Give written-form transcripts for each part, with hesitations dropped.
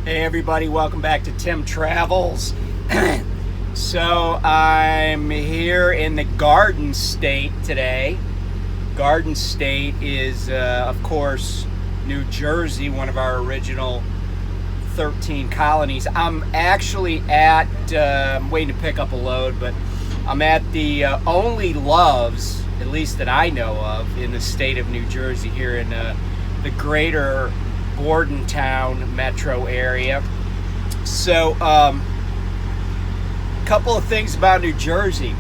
Hey everybody, welcome back to Tim Travels. So I'm here in the Garden State today. Garden State is, of course, New Jersey, one of our original 13 colonies. I'm actually at, I'm waiting to pick up a load, but I'm at the only Loves, at least that I know of, in the state of New Jersey, here in the greater Bordentown metro area. So, couple of things about New Jersey.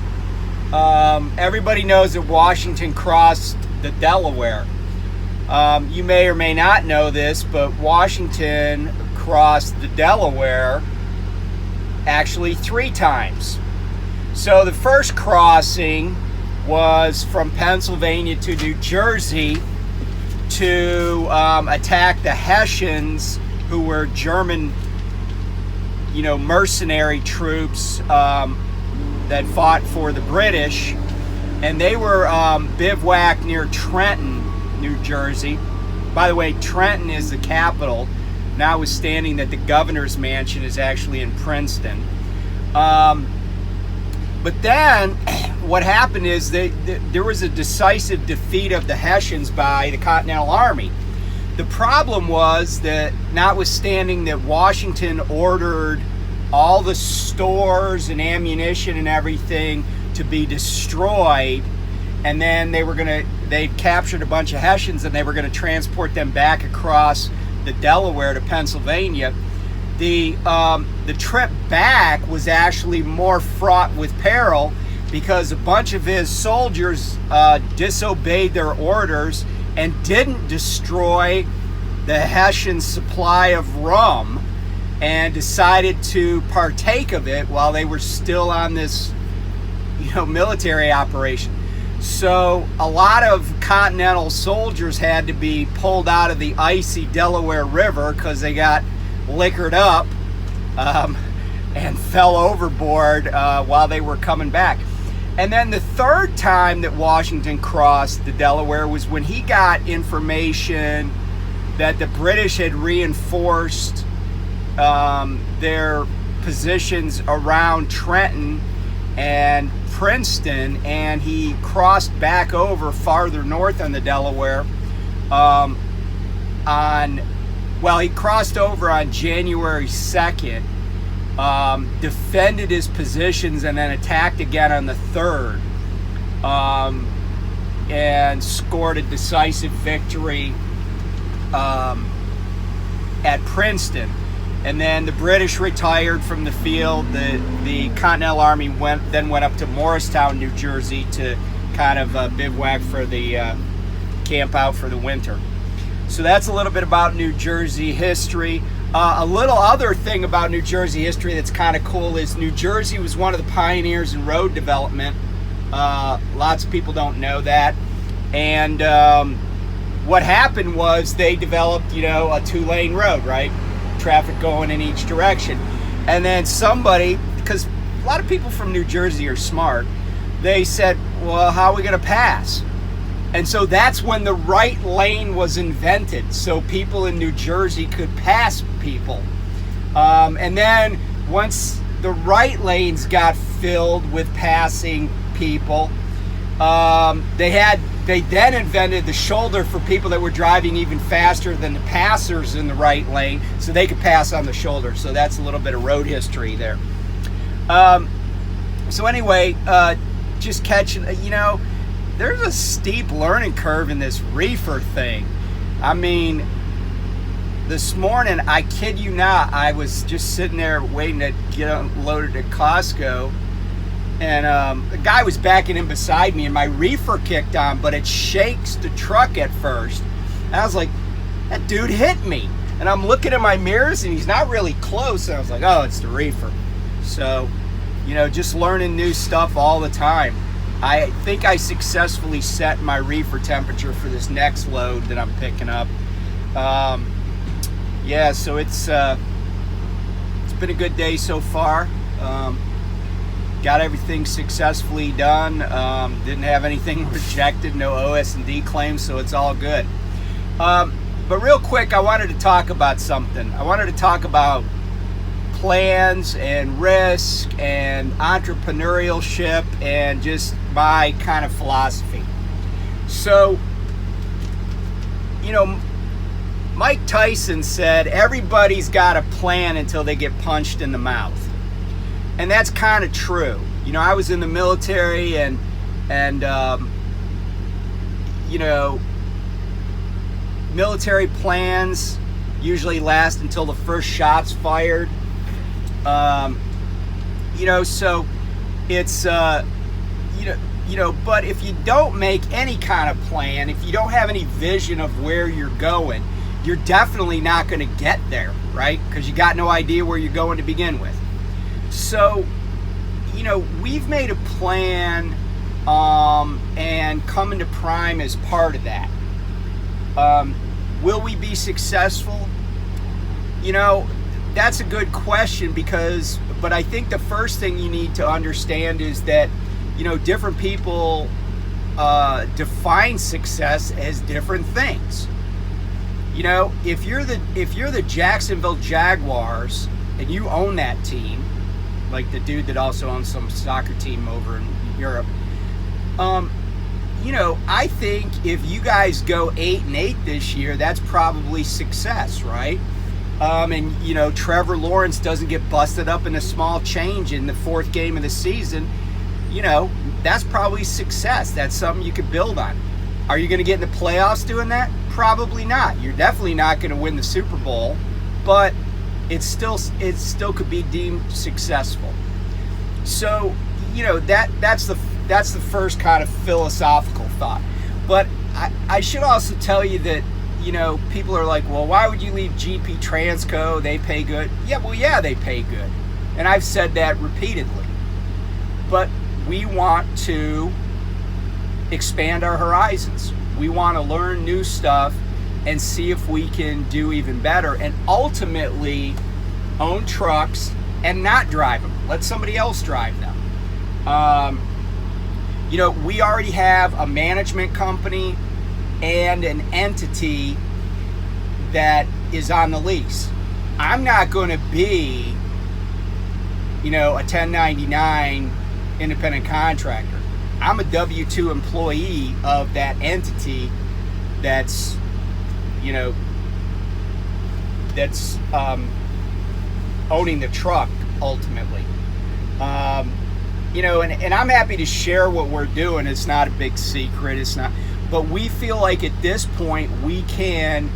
Everybody knows that Washington crossed the Delaware. You may or may not know this, but Washington crossed the Delaware actually 3 times. So the first crossing was from Pennsylvania to New Jersey to attack the Hessians, who were German, mercenary troops that fought for the British, and they were bivouacked near Trenton, New Jersey. By the way, Trenton is the capital, notwithstanding that the governor's mansion is actually in Princeton. But then what happened is there was a decisive defeat of the Hessians by the Continental Army. The problem was that, notwithstanding that Washington ordered all the stores and ammunition and everything to be destroyed, and then they captured a bunch of Hessians and they were going to transport them back across the Delaware to Pennsylvania. The trip back was actually more fraught with peril because a bunch of his soldiers disobeyed their orders and didn't destroy the Hessian supply of rum and decided to partake of it while they were still on this military operation. So a lot of Continental soldiers had to be pulled out of the icy Delaware River because they got liquored up and fell overboard while they were coming back. And then the third time that Washington crossed the Delaware was when he got information that the British had reinforced their positions around Trenton and Princeton, and he crossed back over farther north on the Delaware he crossed over on January 2nd, defended his positions, and then attacked again on the 3rd, and scored a decisive victory at Princeton. And then the British retired from the field. The Continental Army went up to Morristown, New Jersey, to kind of bivouac for the camp out for the winter. So that's a little bit about New Jersey history. A little other thing about New Jersey history that's kind of cool is New Jersey was one of the pioneers in road development. Lots of people don't know that. And what happened was they developed, a 2-lane road, right? Traffic going in each direction. And then somebody, because a lot of people from New Jersey are smart, they said, well, how are we going to pass? And so that's when the right lane was invented, so people in New Jersey could pass people. And then once the right lanes got filled with passing people, they then invented the shoulder for people that were driving even faster than the passers in the right lane, so they could pass on the shoulder. So that's a little bit of road history there. So anyway, just catching, there's a steep learning curve in this reefer thing. I mean, this morning, I kid you not, I was just sitting there waiting to get unloaded at Costco, and the guy was backing in beside me, and my reefer kicked on, but it shakes the truck at first. And I was like, that dude hit me. And I'm looking at my mirrors, and he's not really close, and I was like, oh, it's the reefer. So, just learning new stuff all the time. I think I successfully set my reefer temperature for this next load that I'm picking up. So it's been a good day so far. Got everything successfully done. Didn't have anything rejected, no OS&D claims, so it's all good. But real quick, I wanted to talk about something. I wanted to talk about plans and risk and entrepreneurship and just my kind of philosophy. So, Mike Tyson said everybody's got a plan until they get punched in the mouth. And that's kind of true. I was in the military and military plans usually last until the first shot's fired. So it's, but if you don't make any kind of plan, if you don't have any vision of where you're going, you're definitely not going to get there, right? Because you got no idea where you're going to begin with. So, we've made a plan, and coming to Prime is part of that. Will we be successful? That's a good question but I think the first thing you need to understand is that, different people define success as different things. If you're the Jacksonville Jaguars and you own that team, like the dude that also owns some soccer team over in Europe, I think if you guys go 8-8 this year, that's probably success, right? And Trevor Lawrence doesn't get busted up in a small change in the fourth game of the season, that's probably success. That's something you could build on. Are you going to get in the playoffs doing that? Probably not. You're definitely not going to win the Super Bowl, but it still could be deemed successful. So, that's the first kind of philosophical thought. But I should also tell you that, people are like, well, why would you leave GP Transco? They pay good. Yeah, they pay good. And I've said that repeatedly. But we want to expand our horizons. We want to learn new stuff and see if we can do even better, and ultimately own trucks and not drive them. Let somebody else drive them. We already have a management company and an entity that is on the lease. I'm not going to be, a 1099 independent contractor. I'm a W-2 employee of that entity that's owning the truck ultimately. And I'm happy to share what we're doing. It's not a big secret. It's not, but we feel like at this point we can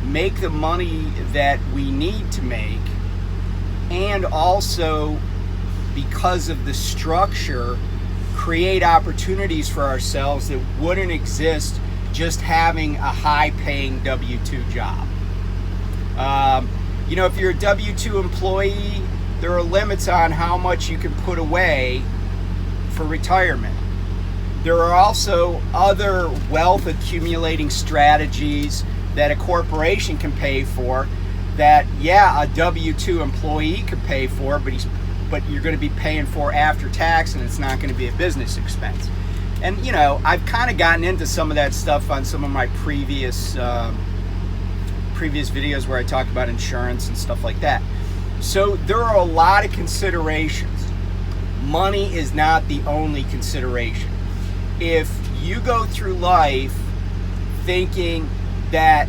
make the money that we need to make, and also because of the structure, create opportunities for ourselves that wouldn't exist just having a high-paying W-2 job. If you're a W-2 employee, there are limits on how much you can put away for retirement. There are also other wealth accumulating strategies that a corporation can pay for that, a W-2 employee could pay for, but you're going to be paying for after tax, and it's not going to be a business expense. And I've kind of gotten into some of that stuff on some of my previous videos where I talk about insurance and stuff like that. So there are a lot of considerations. Money is not the only consideration. If you go through life thinking that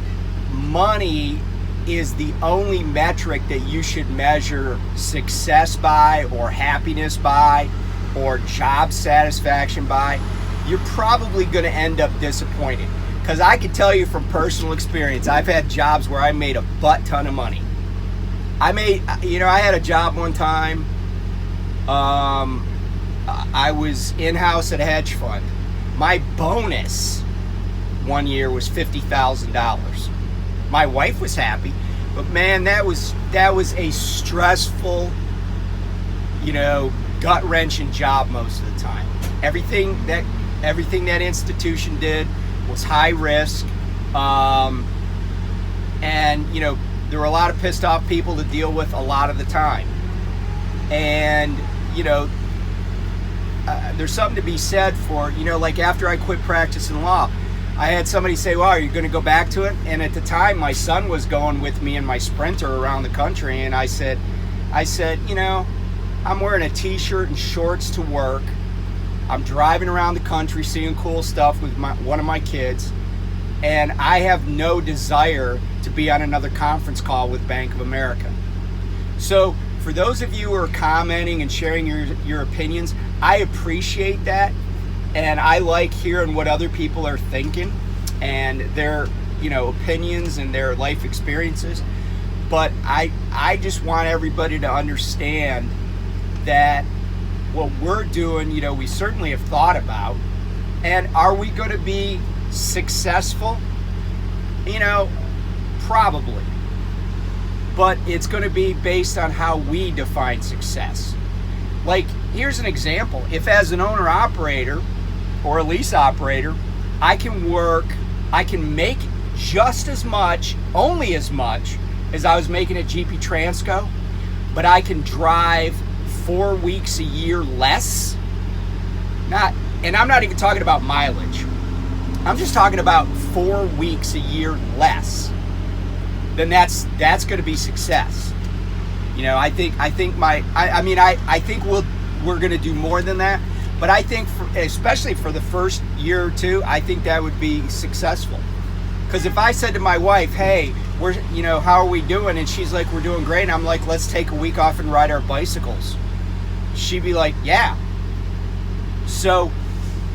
money is the only metric that you should measure success by, or happiness by, or job satisfaction by, you're probably going to end up disappointed. Because I can tell you from personal experience, I've had jobs where I made a butt ton of money. I had a job one time. I was in-house at a hedge fund. My bonus one year was $50,000. My wife was happy, but man, that was a stressful, gut-wrenching job most of the time. Everything that institution did was high risk, and there were a lot of pissed off people to deal with a lot of the time. And there's something to be said for, like after I quit practicing law, I had somebody say, well, are you going to go back to it? And at the time, my son was going with me in my Sprinter around the country. And I said, you know, I'm wearing a t-shirt and shorts to work. I'm driving around the country, seeing cool stuff with one of my kids. And I have no desire to be on another conference call with Bank of America. So for those of you who are commenting and sharing your opinions, I appreciate that. And I like hearing what other people are thinking and their, you know, opinions and their life experiences. But I just want everybody to understand that what we're doing, you know, we certainly have thought about. And are we going to be successful? You know, probably. But it's going to be based on how we define success. Like, here's an example. If as an owner-operator or a lease operator, I can make just as much, only as much, as I was making at GP Transco, but I can drive 4 weeks a year less. And I'm not even talking about mileage. I'm just talking about 4 weeks a year less. Then that's going to be success. You know, I think we're going to do more than that. But I think, especially for the first year or two, I think that would be successful. Because if I said to my wife, hey, how are we doing? And she's like, we're doing great. And I'm like, let's take a week off and ride our bicycles. She'd be like, yeah. So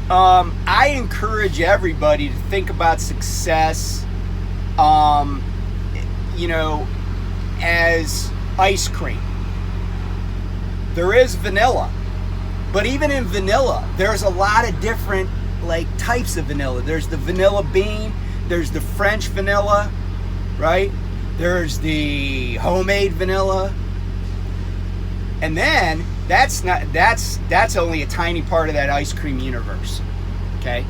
I encourage everybody to think about success, as ice cream. There is vanilla. But even in vanilla, there's a lot of different types of vanilla. There's the vanilla bean, there's the French vanilla, right? There's the homemade vanilla. And then that's only a tiny part of that ice cream universe. Okay?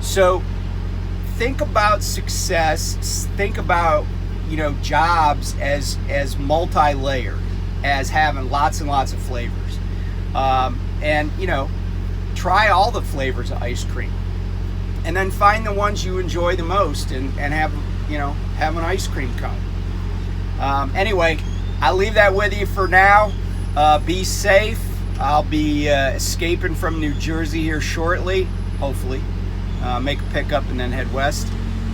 So think about success, think about, jobs as multi-layered, as having lots and lots of flavors. And try all the flavors of ice cream, and then find the ones you enjoy the most and have an ice cream cone. Anyway, I'll leave that with you for now. Be safe. I'll be escaping from New Jersey here shortly, hopefully. Make a pickup and then head west,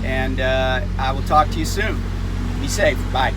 and I will talk to you soon. Be safe. Bye.